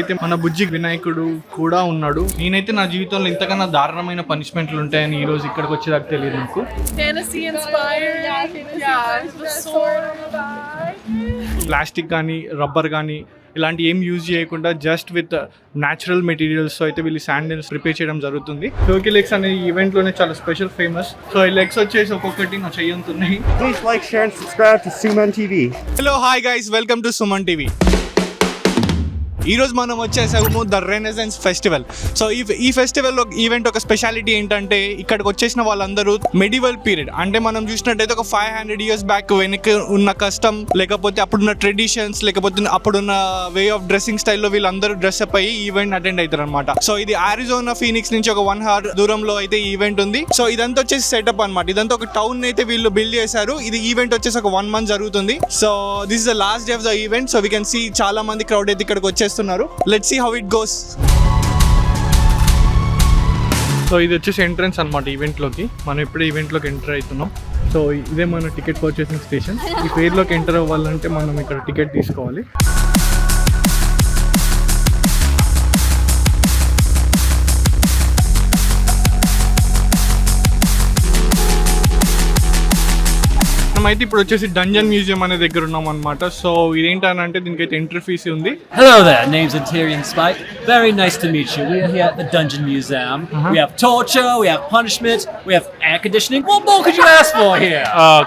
అయితే మన బుజ్జి వినాయకుడు కూడా ఉన్నాడు. నేనైతే నా జీవితంలో ఇంతకన్నా దారుణమైన పనిష్మెంట్లు ఉంటాయని ఈ రోజు ఇక్కడికి వచ్చేదాకా తెలియదు నాకు. ప్లాస్టిక్ కానీ రబ్బర్ కానీ ఇలాంటి ఏం యూజ్ చేయకుండా జస్ట్ విత్ న్యాచురల్ మెటీరియల్స్ అయితే వీళ్ళు శాండిల్స్ ప్రిపేర్ చేయడం జరుగుతుంది. టోకీ లెగ్స్ అనే ఈవెంట్ లోనే చాలా స్పెషల్ ఫేమస్. సో ఈ లెగ్స్ వచ్చేసి ఒక్కొక్కటి నా చెయ్యంతున్నాయి. Please like, share and subscribe to Suman TV. Hello hi guys, welcome to Suman TV. ఈ రోజు మనం వచ్చేసాము ద రెనెసెన్స్ ఫెస్టివల్. సో ఈ ఫెస్టివల్ ఈవెంట్ ఒక స్పెషాలిటీ ఏంటంటే ఇక్కడికి వచ్చేసిన వాళ్ళందరూ మెడివల్ పీరియడ్ అంటే మనం చూసినట్టయితే ఒక 500 years బ్యాక్ వెనక్కి ఉన్న కస్టమ్ లేకపోతే అప్పుడున్న ట్రెడిషన్స్ లేకపోతే అప్పుడున్న వే ఆఫ్ డ్రెస్సింగ్ స్టైల్లో వీళ్ళందరూ డ్రెస్అప్ అయ్యి ఈవెంట్ అటెండ్ అవుతారు అనమాట. సో ఇది అరిజోనా ఫీనిక్స్ నుంచి ఒక 1 hour దూరంలో అయితే ఈవెంట్ ఉంది. సో ఇదంతా వచ్చేసి సెటప్ అనమాట. ఇదంతా ఒక టౌన్ అయితే వీళ్ళు బిల్డ్ చేశారు. ఇది ఈవెంట్ వచ్చేసి ఒక 1 month జరుగుతుంది. So this is the last day of the event. So we can see చాలా మంది క్రౌడ్ అయితే ఇక్కడికి వచ్చేస్తున్నారు. Let's see how it goes. So ఇది వచ్చేసి ఎంట్రన్స్ అనమాట ఈవెంట్లోకి. మనం ఎప్పుడే ఈవెంట్లోకి ఎంటర్ అవుతున్నాం. సో ఇదే మన టికెట్ పర్చేసింగ్ స్టేషన్. ఈ పేరులోకి ఎంటర్ అవ్వాలంటే మనం ఇక్కడ టికెట్ తీసుకోవాలి. అయితే ఇప్పుడు వచ్చేసి డంజన్ మ్యూజియం అనే దగ్గర ఉన్నాం అనమాట. సో ఇదేంటంటే దీనికైతే ఎంట్రీ ఫీస్ ఉంది. Hello there, name's Interior Spike. Very nice to meet you. We are here at the Dungeon Museum. We have torture, we have punishment, we have air conditioning. What more could you ask for here?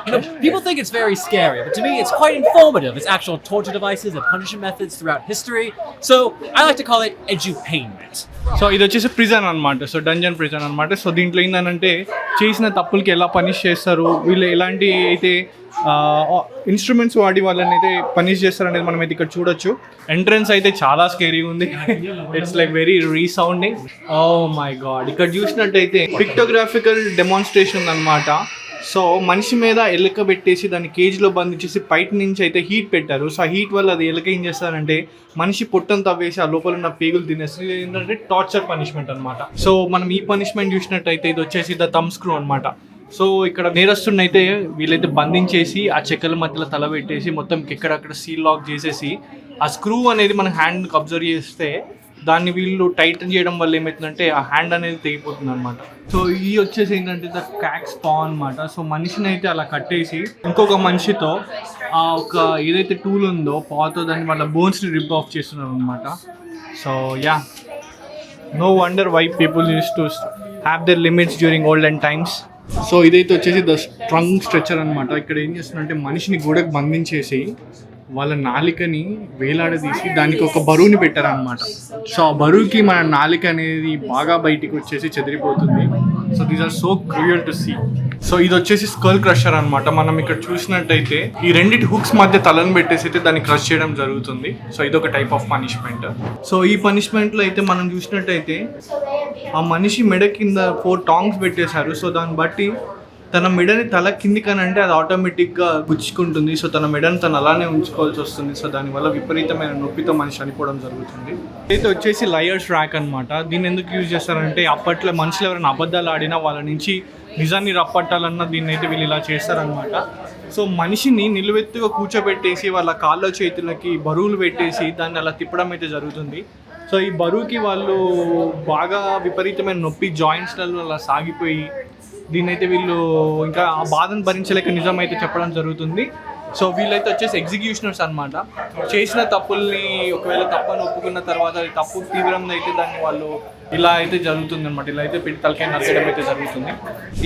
You know, people think it's very scary, but to me it's quite informative. It's actual torture devices and punishment methods throughout history. So I like to call it edutainment. So ఇది వచ్చేసి prison అనమాట. So dungeon prison అనమాట. So దీంట్లో ఏంటంటే చేసిన తప్పులకి ఎలా punish చేస్తారు, వీళ్ళు ఎలాంటి అయితే ఇన్స్ట్రుమెంట్స్ వాడి వాళ్ళని అయితే పనిష్ చేస్తారు అనేది మనం అయితే ఇక్కడ చూడొచ్చు. ఎంట్రన్స్ అయితే చాలా స్కేరీగా ఉంది. It's like very resounding. Oh my god, ఇక్కడ చూసినట్టయితే పిక్టోగ్రాఫికల్ డెమాన్స్ట్రేషన్ అనమాట. సో మనిషి మీద ఎలుక పెట్టేసి దాన్ని కేజీలో బంధించేసి బయట నుంచి అయితే హీట్ పెట్టారు. సో ఆ హీట్ వల్ల అది ఎలుక ఏం చేస్తారంటే మనిషి పొట్టను తవ్వేసి ఆ లోపల ఉన్న పేగులు తినేస్తుంది. ఏంటంటే టార్చర్ పనిష్మెంట్ అనమాట. సో మనం ఈ పనిష్మెంట్ చూసినట్టయితే ఇది వచ్చేసి ద థంబ్ స్క్రూ అనమాట. సో ఇక్కడ నేరస్తుడిని అయితే వీళ్ళైతే బంధించేసి ఆ చెక్కల మధ్యలో తల పెట్టేసి మొత్తం ఎక్కడక్కడ సీల్ లాక్ చేసేసి ఆ స్క్రూ అనేది మన హ్యాండ్కి అబ్జర్వ్ చేస్తే దాన్ని వీళ్ళు టైటన్ చేయడం వల్ల ఏమవుతుందంటే ఆ హ్యాండ్ అనేది తెగిపోతుంది అనమాట. సో ఈ వచ్చేసి ఏంటంటే ద క్యాక్స్ పా అనమాట. సో మనిషిని అయితే అలా కట్టేసి ఇంకొక మనిషితో ఆ ఒక ఏదైతే టూల్ ఉందో పాతో దాన్ని వాళ్ళ బోన్స్ని రిప్ ఆఫ్ చేస్తున్నారు అనమాట. So yeah, no wonder why people use to have their limits during olden times. So ఇదైతే వచ్చేసి ద స్ట్రంగ్ స్ట్రెచర్ అనమాట. ఇక్కడ ఏం చేస్తున్నారంటే మనిషిని గోడకు బంధించేసి వాళ్ళ నాలికని వేలాడదీసి దానికి ఒక బరువుని పెట్టారనమాట. సో ఆ బరువుకి మన నాలిక అనేది బాగా బయటికి వచ్చేసి చెదిరిపోతుంది. So these are so cruel to see. So ఇది వచ్చేసి స్కల్ క్రషర్ అనమాట. మనం ఇక్కడ చూసినట్టయితే ఈ రెండింటి హుక్స్ మధ్య తలను పెట్టేసి అయితే దాన్ని క్రష్ చేయడం జరుగుతుంది. సో ఇదొక టైప్ ఆఫ్ పనిష్మెంట్. సో ఈ పనిష్మెంట్లో అయితే మనం చూసినట్టయితే ఆ మనిషి మెడ కింద 4 టాంగ్స్ పెట్టేశారు. సో దాన్ని బట్టి తన మెడని తల కిందికనంటే అది ఆటోమేటిక్గా గుచ్చుకుంటుంది. సో తన మెడని తను అలానే ఉంచుకోవాల్సి వస్తుంది. సో దానివల్ల విపరీతమైన నొప్పితో మనిషి చనిపోవడం జరుగుతుంది. అయితే వచ్చేసి లయర్స్ ర్యాక్ అనమాట. దీన్ని ఎందుకు యూజ్ చేస్తారంటే అప్పట్లో మనుషులు ఎవరైనా అబద్ధాలు ఆడినా వాళ్ళ నుంచి నిజాన్ని రప్పట్టాలన్నా దీన్ని అయితే వీళ్ళు ఇలా చేస్తారనమాట. సో మనిషిని నిలువెత్తుగా కూర్చోబెట్టేసి వాళ్ళ కాళ్ళ చేతులకి బరువులు పెట్టేసి దాన్ని అలా తిప్పడం అయితే జరుగుతుంది. సో ఈ బరువుకి వాళ్ళు బాగా విపరీతమైన నొప్పి జాయింట్స్లలో అలా సాగిపోయి దీన్నైతే వీళ్ళు ఇంకా ఆ బాధను భరించలేక నిజం అయితే చెప్పడం జరుగుతుంది. సో వీళ్ళైతే వచ్చేసి ఎగ్జిక్యూషనర్స్ అనమాట. చేసిన తప్పుల్ని ఒకవేళ తప్పని ఒప్పుకున్న తర్వాత అది తప్పు తీవ్రంగా అయితే దాన్ని వాళ్ళు ఇలా అయితే జరుగుతుంది అనమాట. ఇలా అయితే పెట్టి తలకాయ నరకడం అయితే జరుగుతుంది.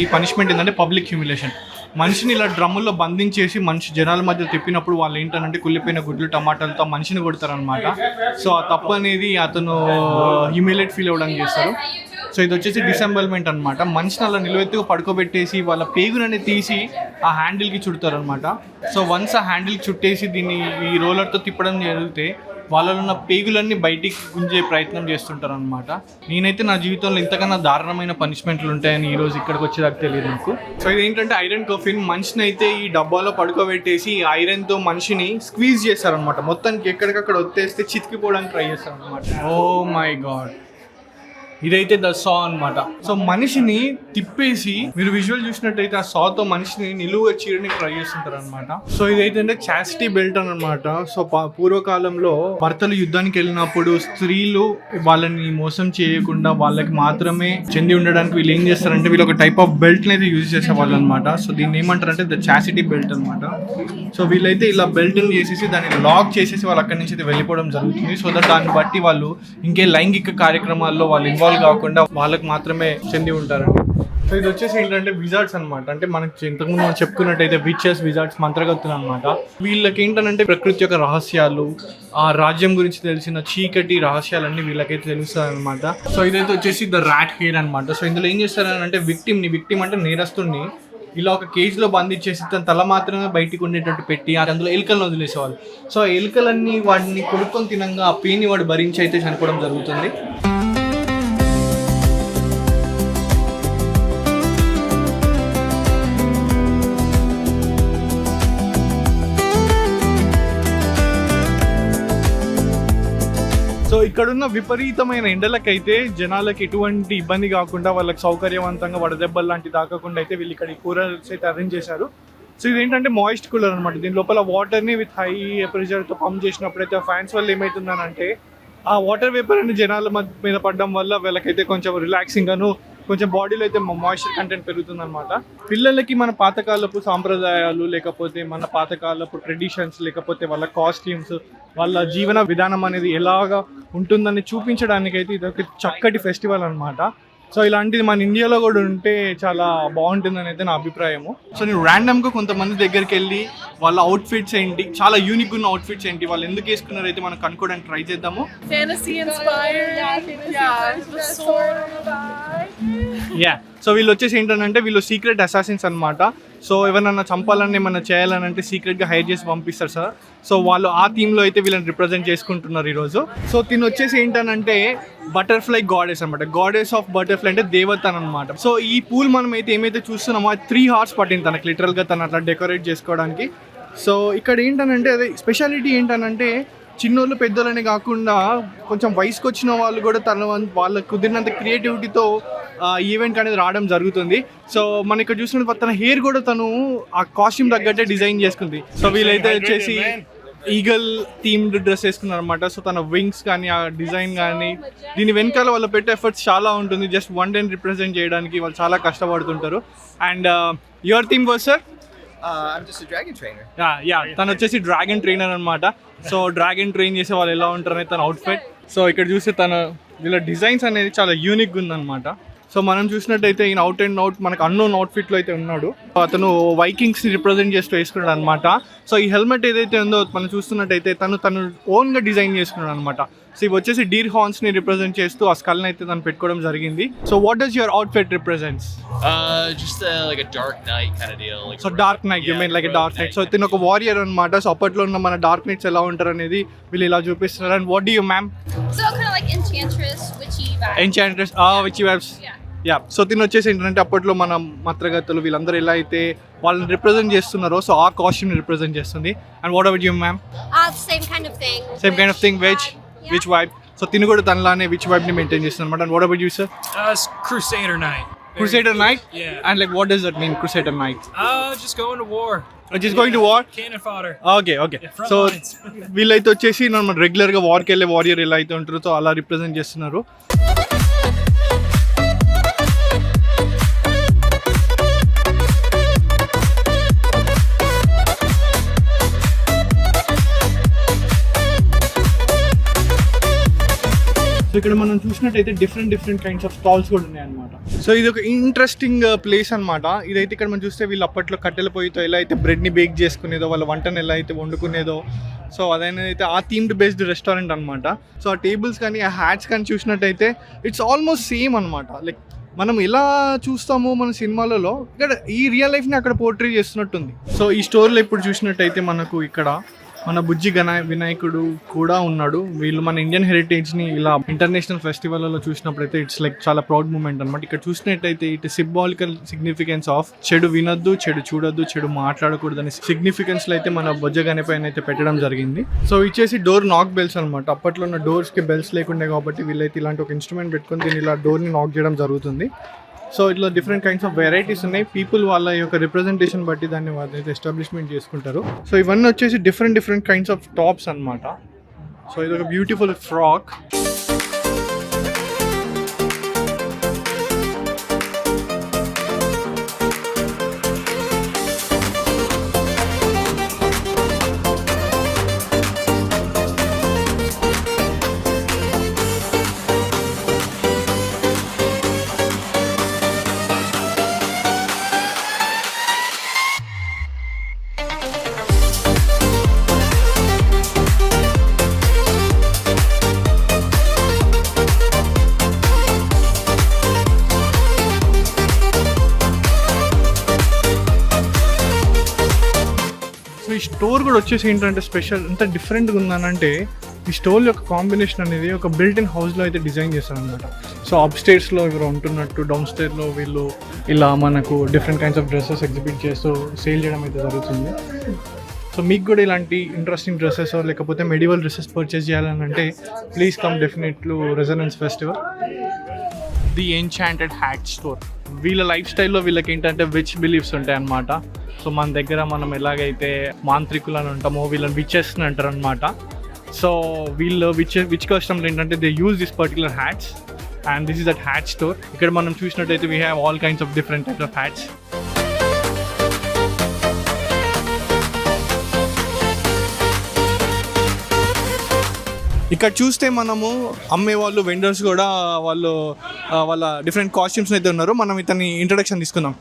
ఈ పనిష్మెంట్ ఏంటంటే పబ్లిక్ హ్యూమిలేషన్. మనిషిని ఇలా డ్రమ్ముల్లో బంధించేసి మనిషి జనాల మధ్య తిప్పినప్పుడు వాళ్ళు ఏంటంటే కుళ్ళిపోయిన గుడ్లు టమాటాలతో మనిషిని కొడతారనమాట. సో ఆ తప్పు అనేది అతను హ్యూమిలేట్ ఫీల్ అవ్వడానికి చేస్తారు. సో ఇది వచ్చేసి డిసెంబల్మెంట్ అనమాట. మనిషిని అలా నిలువెత్తుగా పడుకోబెట్టేసి వాళ్ళ పేగునని తీసి ఆ హ్యాండిల్కి చుడతారు అనమాట. సో వన్స్ ఆ హ్యాండిల్కి చుట్టేసి దీన్ని ఈ రోలర్తో తిప్పడం జరిగితే వాళ్ళలో ఉన్న పేగులన్నీ బయటికి గుంజే ప్రయత్నం చేస్తుంటారు అనమాట. నేనైతే నా జీవితంలో ఇంతకన్నా దారుణమైన పనిష్మెంట్లు ఉంటాయని ఈరోజు ఇక్కడికి వచ్చేదాకా తెలియదు నాకు. సో ఇదేంటంటే ఐరన్ కఫిన్. మనిషిని అయితే ఈ డబ్బాలో పడుకోబెట్టేసి ఈ ఐరన్తో మనిషిని స్క్వీజ్ చేస్తారనమాట. మొత్తానికి ఎక్కడికక్కడ ఒత్తేస్తే చితికిపోవడానికి ట్రై చేస్తారనమాట. ఓ మై గాడ్, ఇదైతే ద సా అన్నమాట. సో మనిషిని తిప్పేసి మీరు విజువల్ చూసినట్టయితే ఆ సాతో మనిషిని నిలువుగా చీరని ట్రై చేస్తుంటారు అనమాట. సో ఇదైతే అంటే చాస్టీ బెల్ట్ అనమాట. సో పూర్వకాలంలో భర్తలు యుద్ధానికి వెళ్ళినప్పుడు స్త్రీలు వాళ్ళని మోసం చేయకుండా వాళ్ళకి మాత్రమే చెంది ఉండడానికి వీళ్ళు ఏం చేస్తారంటే వీళ్ళు ఒక టైప్ ఆఫ్ బెల్ట్ అయితే యూజ్ చేసేవాళ్ళు అనమాట. సో దీన్ని ఏమంటారంటే ద చాసిటీ బెల్ట్ అనమాట. సో వీళ్ళైతే ఇలా బెల్ట్ చేసేసి దాన్ని లాక్ చేసేసి వాళ్ళు అక్కడి నుంచి అయితే వెళ్ళిపోవడం జరుగుతుంది. సో దట్ దాన్ని బట్టి వాళ్ళు ఇంకే లైంగిక కార్యక్రమాల్లో వాళ్ళు ఇన్వాల్వ్ కాకుండా వాళ్ళకి మాత్రమే చెంది ఉంటారండి. సో ఇది వచ్చేసి ఏంటంటే విజార్డ్స్ అనమాట. అంటే మనకి ఇంతకుముందు మనం చెప్పుకున్నట్టయితే విచెస్, విజార్డ్స్, మంత్రగత్తులు అనమాట. వీళ్ళకి ఏంటంటే ప్రకృతి యొక్క రహస్యాలు, ఆ రాజ్యం గురించి తెలిసిన చీకటి రహస్యాలన్నీ వీళ్ళకైతే తెలుస్తాయి అనమాట. సో ఇదైతే వచ్చేసి ద ర్యాట్ హెయిర్ అనమాట. సో ఇందులో ఏం చేస్తారంటే విక్టిమ్ అంటే నేరస్తుడిని ఇలా ఒక కేజ్లో బంధించేసి తన తల మాత్రమే బయటికి ఉండేటట్టు పెట్టి అందులో ఎలుకలను వదిలేసేవాళ్ళు. సో ఆ ఎలుకలన్నీ వాడిని కొడుకొని తినంగా ఆ పెయిన్ని వాడు భరించి అయితే చనిపోవడం జరుగుతుంది. సో ఇక్కడున్న విపరీతమైన ఎండలకైతే జనాలకు ఎటువంటి ఇబ్బంది కాకుండా వాళ్ళకి సౌకర్యవంతంగా వడదెబ్బలు లాంటి తాకకుండా అయితే వీళ్ళు ఇక్కడ కూలర్స్ అయితే అరేంజ్ చేశారు. సో ఇదేంటంటే మాయిస్ట్ కూలర్ అనమాట. దీని లోపల వాటర్ని విత్ హై ప్రెషర్తో పంప్ చేసినప్పుడైతే ఫ్యాన్స్ వల్ల ఏమవుతుందనంటే ఆ వాటర్ వేపర్ అని జనాల మీద పడడం వల్ల వీళ్ళకైతే కొంచెం రిలాక్సింగ్గాను కొంచెం బాడీలో అయితే మాయిశ్చర్ కంటెంట్ పెరుగుతుంది అనమాట. పిల్లలకి మన పాతకాలపు సాంప్రదాయాలు లేకపోతే మన పాతకాలపు ట్రెడిషన్స్ లేకపోతే వాళ్ళ కాస్ట్యూమ్స్ వాళ్ళ జీవన విధానం అనేది ఎలాగా ఉంటుందని చూపించడానికైతే ఇది ఒక చక్కటి ఫెస్టివల్ అనమాట. సో ఇలాంటిది మన ఇండియాలో కూడా ఉంటే చాలా బాగుంటుందని అయితే నా అభిప్రాయము. సో నేను ర్యాండమ్గా కొంతమంది దగ్గరికి వెళ్ళి వాళ్ళ అవుట్ఫిట్స్ ఏంటి, చాలా యూనిక్ ఉన్న అవుట్ఫిట్స్ ఏంటి, వాళ్ళు ఎందుకు వేసుకున్నారో అయితే మనం కనుక్కోవడానికి ట్రై చేద్దాము. సో వీళ్ళు వచ్చేసి ఏంటంటే వీళ్ళు సీక్రెట్ అసాసిన్స్ అనమాట. సో ఎవరన్నా చంపాలని ఏమన్నా చేయాలని అంటే సీక్రెట్గా హైర్ చేసి పంపిస్తారు సార్. సో వాళ్ళు ఆ థీమ్లో అయితే వీళ్ళని రిప్రజెంట్ చేసుకుంటున్నారు ఈరోజు. సో తిని వచ్చేసి ఏంటనంటే బటర్ఫ్లై గాడెస్ అనమాట. గాడెస్ ఆఫ్ బటర్ఫ్లై అంటే దేవత అనమాట. సో ఈ పూల్ మనం అయితే ఏమైతే చూస్తున్నామో 3 hours పట్టింది తనకు లిటరల్గా తను అట్లా డెకరేట్ చేసుకోవడానికి. సో ఇక్కడ ఏంటనంటే అదే స్పెషాలిటీ ఏంటనంటే చిన్నోళ్ళు పెద్దోళ్ళని కాకుండా కొంచెం వయసుకు వచ్చిన వాళ్ళు కూడా వాళ్ళకు కుదిరినంత క్రియేటివిటీతో ఈవెంట్ అనేది రావడం జరుగుతుంది. సో మన ఇక్కడ చూసిన తన హెయిర్ కూడా తను ఆ కాస్ట్యూమ్ తగ్గట్టే డిజైన్ చేసుకుంది. సో వీళ్ళైతే వచ్చేసి ఈగల్ థీమ్డ్ డ్రెస్ వేసుకున్నారు అనమాట. సో తన వింగ్స్ కానీ ఆ డిజైన్ కానీ దీని వెనకాల వాళ్ళు పెట్టే ఎఫర్ట్స్ చాలా ఉంటుంది. జస్ట్ వన్ డేని రిప్రజెంట్ చేయడానికి వాళ్ళు చాలా కష్టపడుతుంటారు. And your theme was sir? I'm just a dragon trainer. తను వచ్చేసి డ్రాగన్ ట్రైనర్ అనమాట. సో డ్రాగన్ ట్రైన్ చేసే వాళ్ళు ఎలా ఉంటారు అనేది తన అవుట్ఫిట్. సో ఇక్కడ చూస్తే వీళ్ళ డిజైన్స్ అనేది చాలా యూనిక్గా ఉందన్నమాట. సో మనం చూసినట్టయితే ఈయన అవుట్ అండ్ అవుట్ మనకు అన్నోన్ అవుట్ఫిట్లో అయితే ఉన్నాడు. అతను వైకింగ్స్ని రిప్రజెంట్ చేస్తూ వేసుకున్నాడు అనమాట. సో ఈ హెల్మెట్ ఏదైతే ఉందో మనం చూస్తున్నట్టయితే తను ఓన్గా డిజైన్ చేసుకున్నాడు అనమాట. సో ఇవి వచ్చేసి డీర్ హార్న్స్ని రిప్రజెంట్ చేస్తూ ఆ స్కల్ని అయితే తను పెట్టుకోవడం జరిగింది. So what does your outfit represents? Just like a dark knight kind of deal. Like so dark night, you mean like dark night. So తిను ఒక వారియర్ అనమాట. సో అప్పట్లో ఉన్న మన డార్క్ నైట్స్ ఎలా ఉంటారు అనేది వీళ్ళు ఇలా చూపిస్తున్నారు. And what do you ma'am? So kind of like enchantress, witchy vibes. Enchantress, witch vibes. Yeah. So తిని వచ్చేసి ఏంటంటే అప్పట్లో మన మంత్రగతులు వీళ్ళందరూ ఎలా అయితే వాళ్ళని రిప్రజెంట్ చేస్తున్నారో సో ఆ కాస్ట్యూమ్ రిప్రజెంట్ చేస్తుంది. And what about you ma'am? Same kind of thing. Same kind of thing, which vibe. So తిని కూడా తనలానే విచ్ వైబ్ని మెయింటైన్ చేస్తుంది అనమాట. And what about you sir? It's Crusader Night. Crusader Night? Yeah. And like what does that mean, Crusader Night? Just going to war. Just going to war? Cannon fodder. Okay. Yeah, front so lines. వీళ్ళైతే వచ్చేసి మన రెగ్యులర్గా వార్కి వెళ్ళే warrior ఎలా అయితే ఉంటారో so అలా represent చేస్తున్నారు. సో ఇక్కడ మనం చూసినట్టయితే డిఫరెంట్ కైండ్స్ ఆఫ్ స్టాల్స్ కూడా ఉన్నాయన్నమాట. సో ఇది ఒక ఇంట్రెస్టింగ్ ప్లేస్ అనమాట. ఇదైతే ఇక్కడ మనం చూస్తే వీళ్ళు అప్పట్లో కట్టెల పొయ్యితో ఎలా అయితే బ్రెడ్ని బేక్ చేసుకునేదో వాళ్ళ వంటను ఎలా అయితే వండుకునేదో సో అదైతే ఆ థీమ్డ్ బేస్డ్ రెస్టారెంట్ అనమాట. సో ఆ టేబుల్స్ కానీ ఆ హ్యాట్స్ కానీ చూసినట్టయితే ఇట్స్ ఆల్మోస్ట్ సేమ్ అనమాట. లైక్ మనం ఎలా చూస్తామో మన సినిమాలలో ఇక్కడ ఈ రియల్ లైఫ్ని అక్కడ పోర్ట్రే చేస్తున్నట్టుంది. సో ఈ స్టోర్లో ఇప్పుడు చూసినట్టయితే మనకు ఇక్కడ మన బుజ్జి వినాయకుడు కూడా ఉన్నాడు. వీళ్ళు మన ఇండియన్ హెరిటేజ్ని ఇలా ఇంటర్నేషనల్ ఫెస్టివల్లో చూసినప్పుడైతే ఇట్స్ లైక్ చాలా ప్రౌడ్ మూమెంట్ అనమాట. ఇక్కడ చూసినట్టయితే ఇట్ సింబాలికల్ సిగ్నిఫికెన్స్ ఆఫ్ చెడు వినొద్దు, చెడు చూడొద్దు, చెడు మాట్లాడకూడదు అనే సిగ్నిఫికెన్స్లో అయితే మన బొజ్జ గణపయ్య అయితే పెట్టడం జరిగింది. సో ఇచ్చేసి డోర్ నాక్ బెల్స్ అనమాట. అప్పట్లో ఉన్న డోర్స్కి బెల్స్ లేకుండే కాబట్టి వీళ్ళైతే ఇలాంటి ఒక ఇన్స్ట్రుమెంట్ పెట్టుకొని దీన్ని ఇలా డోర్ని నాక్ చేయడం జరుగుతుంది. సో ఇట్లా డిఫరెంట్ కైండ్స్ ఆఫ్ వెరైటీస్ ఉన్నాయి. పీపుల్ వాళ్ళ యొక్క రిప్రజెంటేషన్ బట్టి దాన్ని వాళ్ళైతే ఎస్టాబ్లిష్మెంట్ చేసుకుంటారు. సో ఇవన్నీ వచ్చేసి డిఫరెంట్ కైండ్స్ ఆఫ్ టాప్స్ అనమాట. సో ఇది ఒక బ్యూటిఫుల్ ఫ్రాక్. ఈ స్టోర్ కూడా వచ్చేసి ఏంటంటే స్పెషల్ ఎంత డిఫరెంట్గా ఉందనంటే ఈ స్టోర్ యొక్క కాంబినేషన్ అనేది ఒక బిల్ట్ ఇన్ హౌస్లో అయితే డిజైన్ చేస్తారు అనమాట. సో అప్ స్టేర్స్లో ఎవరు ఉంటున్నట్టు డౌన్ స్టేర్లో వీళ్ళు ఇలా మనకు different kinds of dresses exhibit చేస్తూ సేల్ చేయడం అయితే జరుగుతుంది. సో మీకు కూడా ఇలాంటి ఇంట్రెస్టింగ్ డ్రెస్సెస్ లేకపోతే మెడివల్ డ్రెస్సెస్ పర్చేస్ చేయాలని అంటే please come definitely resonance festival. The enchanted hat store. వీళ్ళ లైఫ్ స్టైల్లో వీళ్ళకి ఏంటంటే విచ్ బిలీఫ్స్ ఉంటాయి అన్నమాట. సో మన దగ్గర మనం ఎలాగైతే మాంత్రికులను ఉంటామో వీళ్ళని విచెస్ అంటారు అనమాట. సో వీళ్ళు విచ్ కస్టమర్లు ఏంటంటే they use this particular hats and this is that hat store. ఇక్కడ మనం చూసినట్టయితే we have all kinds of different types off hats. ఇక్కడ చూస్తే మనము అమ్మేవాళ్ళు వెండర్స్ కూడా వాళ్ళు వాళ్ళ డిఫరెంట్ కాస్ట్యూమ్స్ అయితే ఉన్నారు. మనం ఇతని ఇంట్రడక్షన్ తీసుకుందాం.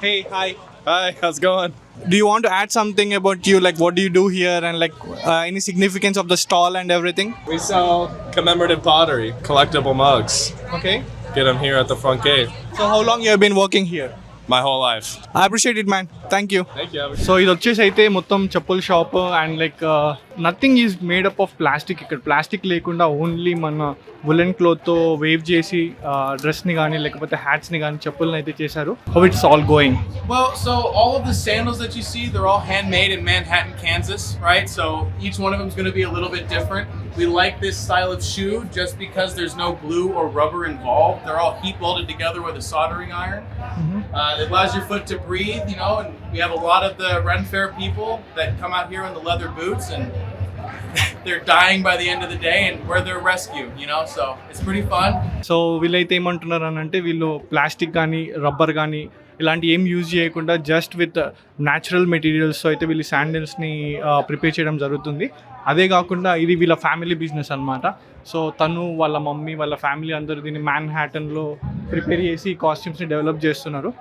Hey hi. Hi, how's it going? Do you want to add something about you, like what do you do here and like any significance of the stall and everything? We sell commemorative pottery, collectible mugs. Okay. Get them here at the front gate. So how long you have been working here? My whole life. I appreciate it, man. Thank you. Thank you. So ఇది వచ్చేసి అయితే మొత్తం చెప్పుల shop and like nothing is made up of plastic. ఇక్కడ plastic లేకుండా only మన woollen క్లోత్తో wave చేసి డ్రెస్ని కానీ లేకపోతే హ్యాట్స్ని కానీ చెప్పులను అయితే చేశారు. How it's all going? Well, so all of the sandals that you see, they're all handmade in Manhattan, Kansas, right? So each one of them is going to be a little bit different. We like this style of shoe just because there's no glue or rubber involved. They're all heat welded together with a soldering iron. It allows your foot to breathe, you know, and we have a lot of the Ren Fair people that come out here in the leather boots and they're dying by the end of the day and we're their rescue, you know, so it's pretty fun. So వీళ్ళైతే ఏమంటున్నారు అని అంటే వీళ్ళు plastic కానీ rubber కానీ ఇలాంటి ఏం use చేయకుండా జస్ట్ విత్ న్యాచురల్ మెటీరియల్స్ అయితే వీళ్ళు శాండిల్స్ని ప్రిపేర్ చేయడం జరుగుతుంది. అదే కాకుండా ఇది వీళ్ళ ఫ్యామిలీ బిజినెస్ అనమాట. సో తను వాళ్ళ మమ్మీ వాళ్ళ ఫ్యామిలీ అందరూ దీన్ని మ్యాన్హాటన్లో ప్రిపేర్ చేసి కాస్ట్యూమ్స్ని డెవలప్ చేస్తున్నారు.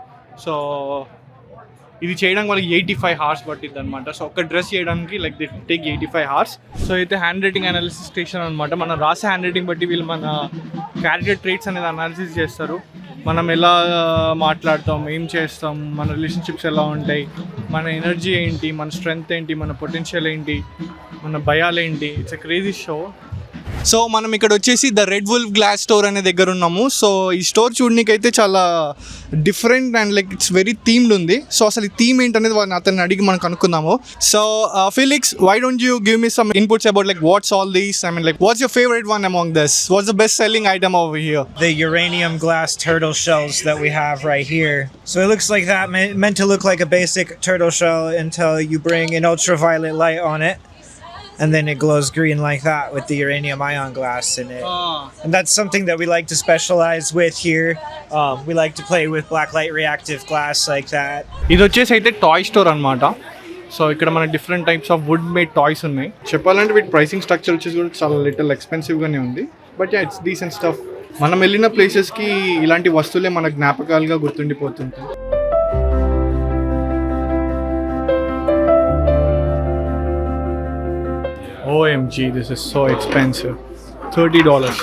సో ఇది చేయడానికి వాళ్ళకి 85 hours పట్టిద్ది అనమాట. సో ఒక డ్రెస్ చేయడానికి like the take 85 hours. So అయితే హ్యాండ్ రైటింగ్ అనాలిసిస్ స్టేషన్ అనమాట. మనం రాసే హ్యాండ్ రైటింగ్ బట్టి వీళ్ళు మన క్యారెక్టర్ ట్రేట్స్ అనేది అనాలిసిస్ చేస్తారు. మనం ఎలా మాట్లాడతాం, ఏం చేస్తాం, మన రిలేషన్షిప్స్ ఎలా ఉంటాయి, మన ఎనర్జీ ఏంటి, మన స్ట్రెంగ్త్ ఏంటి, మన పొటెన్షియల్ ఏంటి, మన భయాలు ఏంటి. It's a crazy show. So మనం ఇక్కడ వచ్చేసి the red wolf glass store అనే దగ్గర ఉన్నాము. సో ఈ స్టోర్ చూడనీకైతే చాలా different and like it's very themed ఉంది. సో అసలు ఈ థీమ్ ఏంటనేది అతన్ని అడిగి మనం కనుక్కుందాము. So Felix, why don't you give me some inputs about like what's all these? I mean like what's your favourite one among this? What's the best selling item over here? The uranium glass turtle shells that we have right here. So it looks like that, meant to look like a basic turtle shell until you bring an ultraviolet light on it. And then it glows green like that with the uranium ion glass in it. And that's something that we like to specialize with here. We like to play with blacklight reactive glass like that. ఇది వచ్చేసి అయితే toy store అనమాట. So ఇక్కడ మన different types of would made toys ఉన్నాయి. చెప్పాలంటే వీటి pricing structure వచ్చేసి కూడా చాలా లిటిల్ ఎక్స్పెన్సివ్గానే ఉంది. But it's decent stuff. మనం వెళ్ళిన ప్లేసెస్కి ఇలాంటి వస్తువులే మన జ్ఞాపకాలుగా గుర్తుండిపోతుంటాయి. OMG, this is so expensive. $30.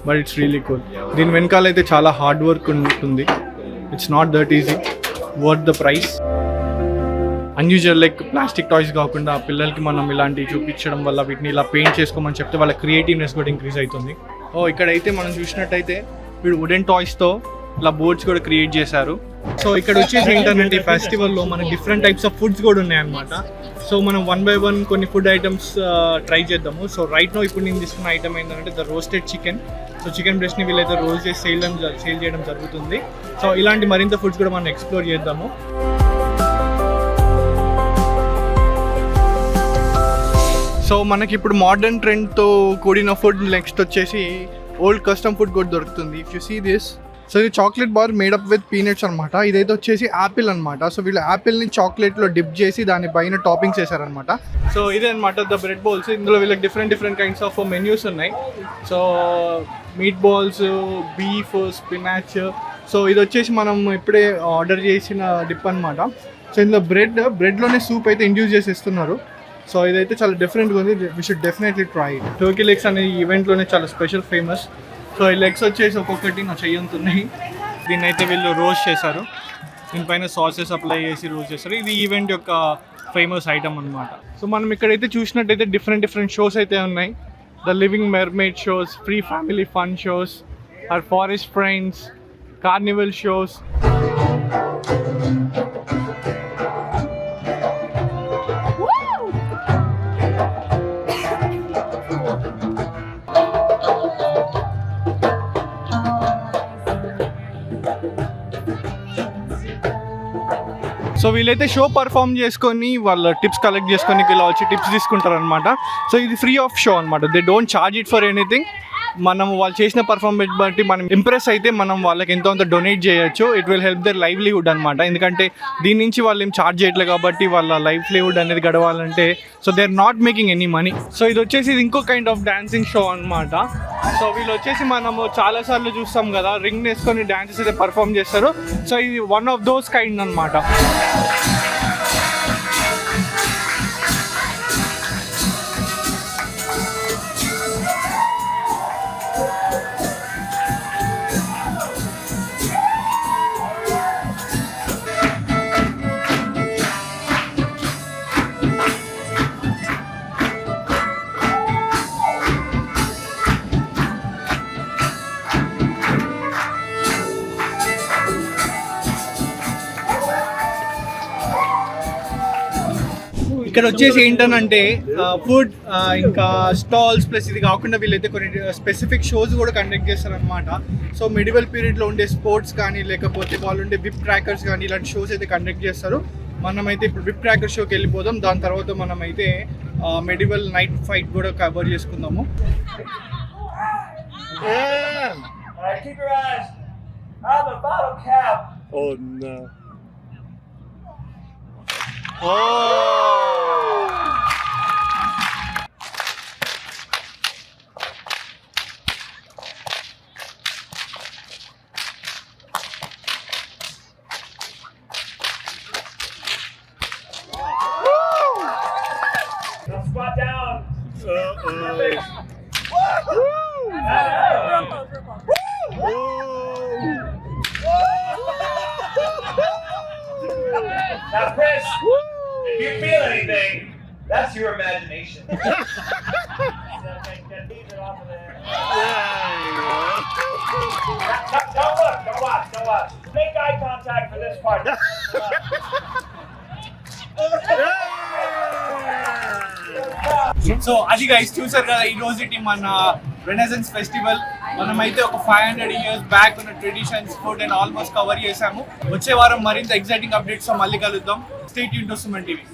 But it's really cool. దీని వెనకాల అయితే చాలా హార్డ్ వర్క్ ఉంటుంది. It's not that easy. Worth the price. Unusual like plastic toys కాకుండా పిల్లలకి మనం ఇలాంటివి చూపించడం వల్ల వీటిని ఇలా పెయింట్ చేసుకోమని చెప్తే వాళ్ళ క్రియేటివ్నెస్ కూడా ఇంక్రీజ్ అవుతుంది. ఇక్కడైతే మనం చూసినట్టయితే వీడు వుడెన్ టాయ్స్తో ఇలా బోర్డ్స్ కూడా క్రియేట్ చేశారు. సో ఇక్కడ వచ్చేసి ఏంటంటే ఫెస్టివల్లో మనకి డిఫరెంట్ టైప్స్ ఆఫ్ ఫుడ్స్ కూడా ఉన్నాయన్నమాట. సో మనం 1 by 1 కొన్ని ఫుడ్ ఐటమ్స్ ట్రై చేద్దాము. సో రైట్ నో ఇప్పుడు నేను తీసుకున్న ఐటమ్ ఏంటంటే the roasted chicken. So chicken బ్రెస్ట్ని వీళ్ళైతే రోల్ చేసి సేల్ చేయడం జరుగుతుంది. సో ఇలాంటి మరింత ఫుడ్స్ కూడా మనం ఎక్స్ప్లోర్ చేద్దాము. సో మనకి ఇప్పుడు మోడర్న్ ట్రెండ్తో కూడిన ఫుడ్ నెక్స్ట్ వచ్చేసి ఓల్డ్ కస్టమ్ ఫుడ్ కూడా దొరుకుతుంది. If you see this, so ఇది chocolate bar made up with peanuts అనమాట. ఇదైతే వచ్చేసి యాపిల్ అనమాట. సో వీళ్ళు యాపిల్ని చాక్లెట్లో డిప్ చేసి దాని పైన టాపింగ్స్ వేసారనమాట. సో ఇదే అనమాట ద బ్రెడ్ బౌల్స్. ఇందులో వీళ్ళకి డిఫరెంట్ కైండ్స్ ఆఫ్ మెన్యూస్ ఉన్నాయి. So meat balls, beef, spinach. So ఇది వచ్చేసి మనం ఇప్పుడే ఆర్డర్ చేసిన డిప్ అనమాట. సో ఇందులో బ్రెడ్లోనే సూప్ అయితే ఇండ్యూస్ చేసి ఇస్తున్నారు. సో ఇదైతే చాలా డిఫరెంట్గా ఉంది. We should definitely try it. Turkey legs అనే ఈవెంట్లోనే చాలా స్పెషల్ ఫేమస్. సో ఈ లెగ్స్ వచ్చేసి ఒక్కొక్కటి నా చెయ్యంతున్నాయి. దీన్ని అయితే వీళ్ళు రోస్ట్ చేశారు. దీనిపైన సాసెస్ అప్లై చేసి రోస్ట్ చేస్తారు. ఇది ఈవెంట్ యొక్క ఫేమస్ ఐటమ్ అనమాట. సో మనం ఇక్కడైతే చూసినట్టయితే డిఫరెంట్ షోస్ అయితే ఉన్నాయి. The living mermaid shows, free family fun shows, or forest friends, Carnival shows. So వీళ్ళైతే షో పర్ఫామ్ చేసుకొని వాళ్ళ టిప్స్ కలెక్ట్ చేసుకొని ఇలా వచ్చి టిప్స్ తీసుకుంటారు అనమాట. సో ఇది ఫ్రీ ఆఫ్ షో అనమాట. They don't charge it for anything. మనం వాళ్ళు చేసిన పర్ఫార్మెన్స్ బట్టి మనం ఇంప్రెస్ అయితే మనం వాళ్ళకి ఎంతో అంత డొనేట్ చేయొచ్చు. It will help their livelihood అనమాట. ఎందుకంటే దీని నుంచి వాళ్ళు ఏం ఛార్జ్ చేయట్లేదు కాబట్టి వాళ్ళ లైవ్లీహుడ్ అనేది గడవాలంటే so they are not making any money. So ఇది వచ్చేసి ఇంకో కైండ్ ఆఫ్ డాన్సింగ్ షో అనమాట. సో వీళ్ళు వచ్చేసి మనము చాలాసార్లు చూస్తాం కదా, రింగ్ వేసుకొని డాన్సెస్ అయితే పర్ఫామ్ చేస్తారు. సో ఇది వన్ ఆఫ్ దోస్ కైండ్ అనమాట. ఇక్కడ వచ్చేసి ఏంటనంటే ఫుడ్ ఇంకా స్టాల్స్ ప్లస్ ఇది కాకుండా వీళ్ళైతే కొన్ని స్పెసిఫిక్ షోస్ కూడా కండక్ట్ చేస్తారనమాట. సో మిడివల్ పీరియడ్లో ఉండే స్పోర్ట్స్ కానీ లేకపోతే వాళ్ళు ఉండే విప్ క్రాకర్స్ కానీ ఇలాంటి షోస్ అయితే కండక్ట్ చేస్తారు. మనమైతే ఇప్పుడు విప్ క్రాకర్ షోకి వెళ్ళిపోదాం. దాని తర్వాత మనమైతే మిడివల్ నైట్ ఫైట్ కూడా కవర్ చేసుకుందాము. Oh no. Squat down. Now, Chris, if you feel anything, that's your imagination. Don't look, don't watch. Make eye contact for this part. So అది గైస్ చూసారు కదా ఈ రోజు మన రెనెసెన్స్ ఫెస్టివల్. మనమైతే ఒక 500 years బ్యాక్ ఉన్న traditions, food and almost cover చేసాము. వచ్చే వారం మరింత ఎక్సైటింగ్ అప్డేట్స్ మళ్ళీ కలుద్దాం. Stay tuned to Suman TV.